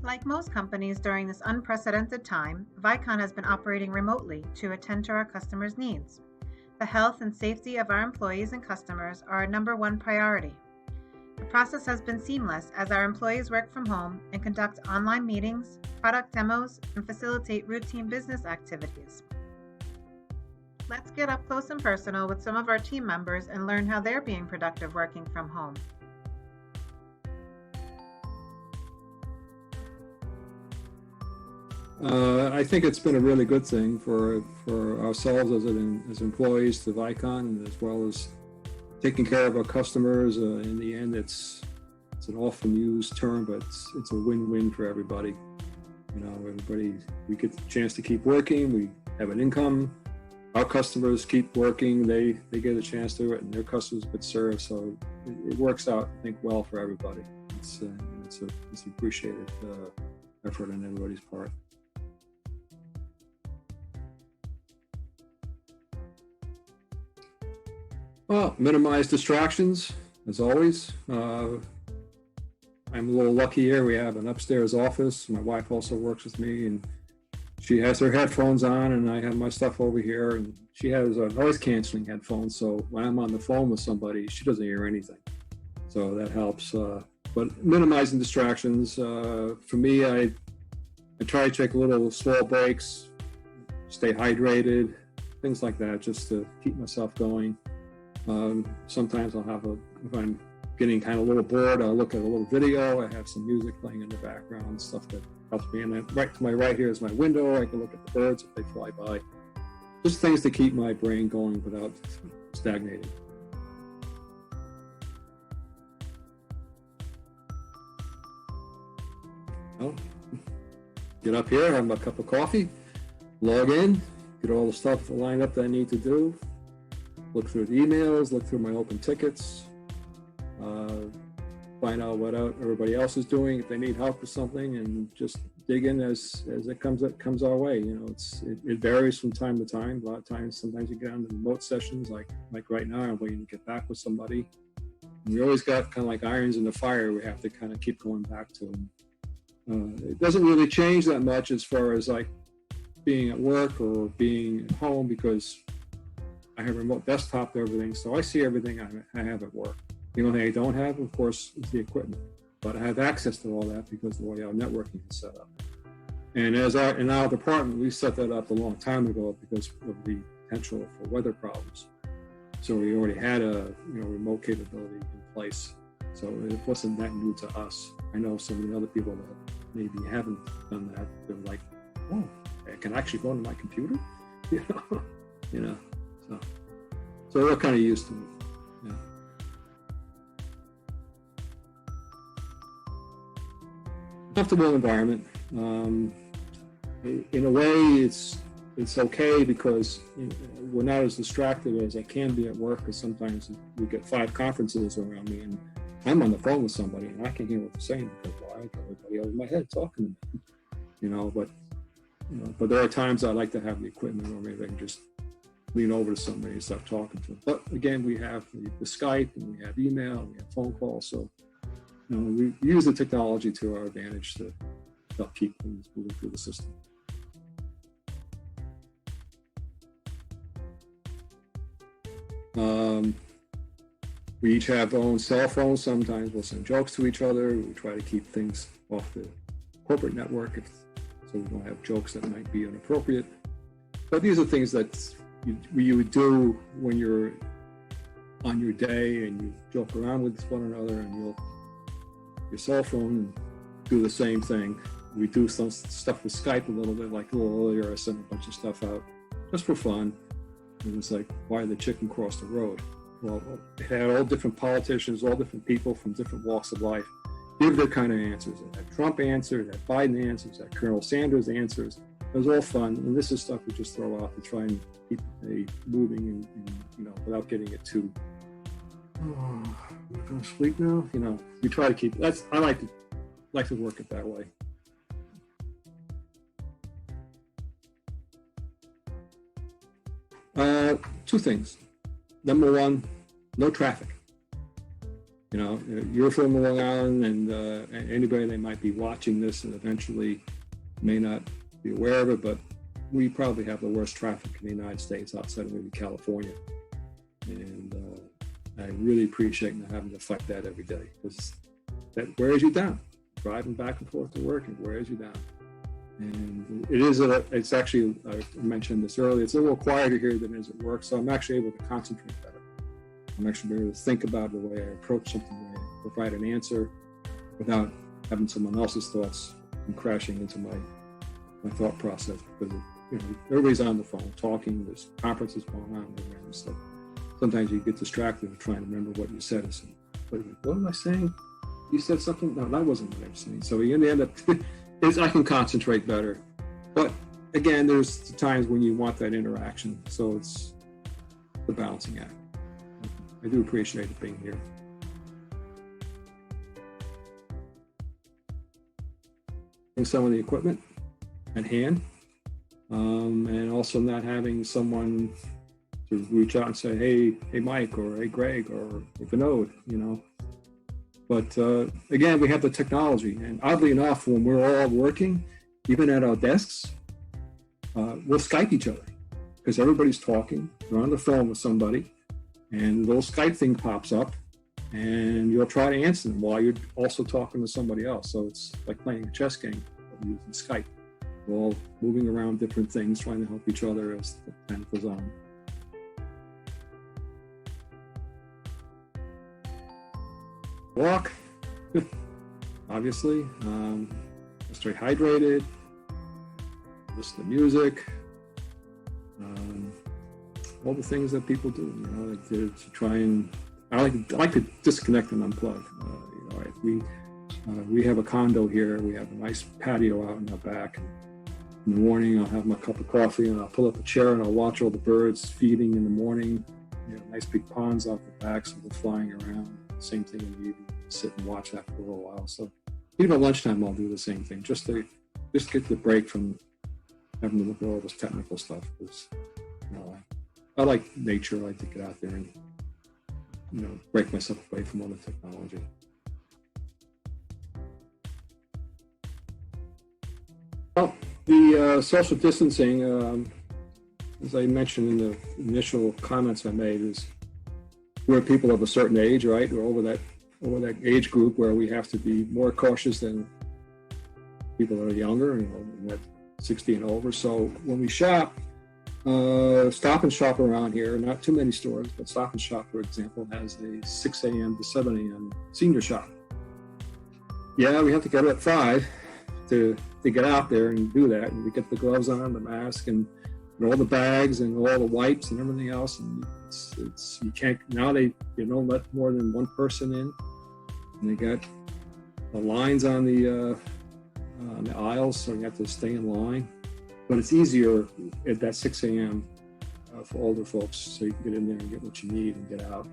Like most companies during this unprecedented time, Vicon has been operating remotely to attend to our customers' needs. The health and safety of our employees and customers are our number one priority. The process has been seamless as our employees work from home and conduct online meetings, product demos, and facilitate routine business activities. Let's get up close and personal with some of our team members and learn how they're being productive working from home. I think it's been a really good thing for ourselves as employees to Vicon, as well as taking care of our customers. In the end, it's an often used term, but it's a win-win for everybody. You know, everybody, we get the chance to keep working, we have an income, our customers keep working, they get a chance to do it, and their customers get served. So it works out, I think, well for everybody. It's appreciated effort on everybody's part. Well, minimize distractions, as always. I'm a little lucky here. We have an upstairs office. My wife also works with me, and she has her headphones on, and I have my stuff over here, and she has a noise-canceling headphones, so when I'm on the phone with somebody, she doesn't hear anything. So that helps. But minimizing distractions, for me, I try to take little small breaks, stay hydrated, things like that, just to keep myself going. Sometimes I'll have if I'm getting kind of a little bored, I'll look at a little video. I have some music playing in the background, stuff that helps me. And then right to my right here is my window. I can look at the birds if they fly by. Just things to keep my brain going without stagnating. Well, get up here, have a cup of coffee, log in, get all the stuff lined up that I need to do. Look through the emails, look through my open tickets, find out what everybody else is doing, if they need help with something, and just dig in as it comes our way. You know, it varies from time to time. A lot of times, sometimes you get on the remote sessions, like right now, I'm waiting to get back with somebody. And we always got kind of like irons in the fire. We have to kind of keep going back to them. It doesn't really change that much as far as like being at work or being at home, because I have a remote desktop to everything, so I see everything I have at work. The only thing I don't have, of course, is the equipment, but I have access to all that because of the way our networking is set up. And in our department, we set that up a long time ago because of the potential for weather problems. So we already had a remote capability in place. So it wasn't that new to us. I know some of the other people that maybe haven't done that. They're like, oh, I can actually go into my computer, you know. So they're kind of used to it. Yeah. Comfortable environment. In a way, it's okay because we're not as distracted as I can be at work. Because sometimes we get 5 conferences around me, and I'm on the phone with somebody, and I can hear what they're saying because I got everybody over my head talking to me. But there are times I like to have the equipment, or maybe I can just lean over to somebody and start talking to them. But again, we have the Skype, and we have email, and we have phone calls. So we use the technology to our advantage to help keep things moving through the system. We each have our own cell phones. Sometimes we'll send jokes to each other. We try to keep things off the corporate network so we don't have jokes that might be inappropriate. But these are things that you would do when you're on your day and you joke around with one another, and your cell phone and do the same thing. We do some stuff with Skype a little bit, like a little earlier I sent a bunch of stuff out just for fun. It was like, why the chicken crossed the road? Well, it had all different politicians, all different people from different walks of life give their kind of answers. It had Trump answers, it had Biden answers, it had Colonel Sanders answers. It was all fun, and this is stuff we just throw out to try and keep it moving and without getting it too. Oh, we're gonna sleep now. We try to keep. I like to work it that way. Two things. Number one, no traffic. You know, you're from Long Island, and anybody that might be watching this and eventually may not be aware of it, but we probably have the worst traffic in the United States outside of maybe California. And I really appreciate not having to fight that every day, because that wears you down. Driving back and forth to work, it wears you down. And it's actually, I mentioned this earlier, it's a little quieter here than it is at work, so I'm actually able to concentrate better. I'm actually able to think about the way I approach something, the way I provide an answer without having someone else's thoughts and crashing into my thought process, because everybody's on the phone talking, there's conferences going on, and so sometimes you get distracted and trying to remember what you said. And say, what am I saying? You said something? No, that wasn't what I was saying. So you end up, I can concentrate better. But again, there's times when you want that interaction. So it's the balancing act. I do appreciate it being here. Some of the equipment at hand, and also not having someone to reach out and say, hey Mike, or hey Greg, or hey Vinod, But again, we have the technology, and oddly enough, when we're all working, even at our desks, we'll Skype each other, because everybody's talking. They're on the phone with somebody, and a little Skype thing pops up, and you'll try to answer them while you're also talking to somebody else. So it's like playing a chess game, but using Skype. We're all moving around different things, trying to help each other as the time goes on. Walk, obviously, stay hydrated, listen to music, all the things that people do, to try and, I like to disconnect and unplug. We have a condo here, we have a nice patio out in the back. In the morning, I'll have my cup of coffee and I'll pull up a chair and I'll watch all the birds feeding in the morning. Nice big ponds off the back, so they're flying around. Same thing in the evening, sit and watch that for a little while. So even at lunchtime, I'll do the same thing, just get the break from having to look at all this technical stuff. Because I like nature. I like to get out there and break myself away from all the technology. Well, the social distancing, as I mentioned in the initial comments I made, is we're people of a certain age, right? We're over that age group where we have to be more cautious than people that are younger, at 60 and over. So when we shop, Stop and Shop around here, not too many stores, but Stop and Shop, for example, has a 6 a.m. to 7 a.m. senior shop. Yeah, we have to get up at 5 to get out there and do that. And we get the gloves on, the mask, and all the bags and all the wipes and everything else. And you can't, now they don't let more than one person in. And they got the lines on the aisles, so you have to stay in line. But it's easier at that 6 a.m. For older folks, so you can get in there and get what you need and get out.